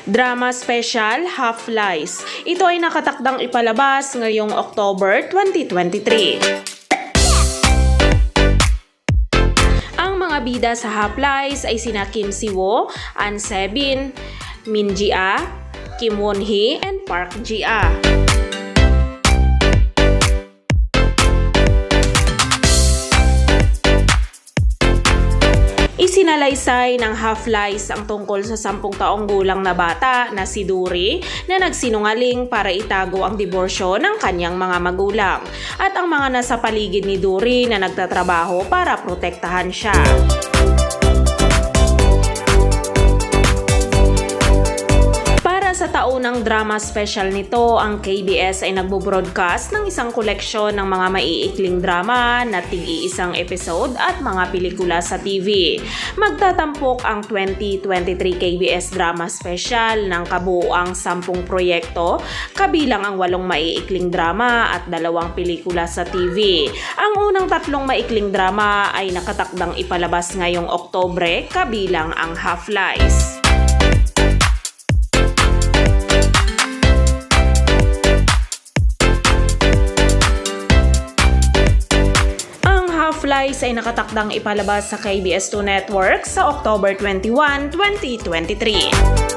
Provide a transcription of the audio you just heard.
Drama Special Half Lies. Ito ay nakatakdang ipalabas ngayong October 2023. Ang mga bida sa Half Lies ay sina Kim Si-woo, An Se-bin, Min Ji-ah, Kim Won-hee, and Park Ji-ah. Isinalaysay ng Half Lies ang tungkol sa 10 taong gulang na bata na si Duri na nagsinungaling para itago ang diborsyo ng kanyang mga magulang at ang mga nasa paligid ni Duri na nagtatrabaho para protektahan siya. Sa taunang drama special nito, ang KBS ay nagbo-broadcast ng isang koleksyon ng mga maiikling drama na tig-iisang episode at mga pelikula sa TV. Magtatampok ang 2023 KBS Drama Special ng kabuuang 10 proyekto, kabilang ang 8 maiikling drama at 2 pelikula sa TV. Ang unang 3 maikling drama ay nakatakdang ipalabas ngayong Oktubre, kabilang ang Half Lies. Half Lies ay nakatakdang ipalabas sa KBS2 Network sa October 21, 2023.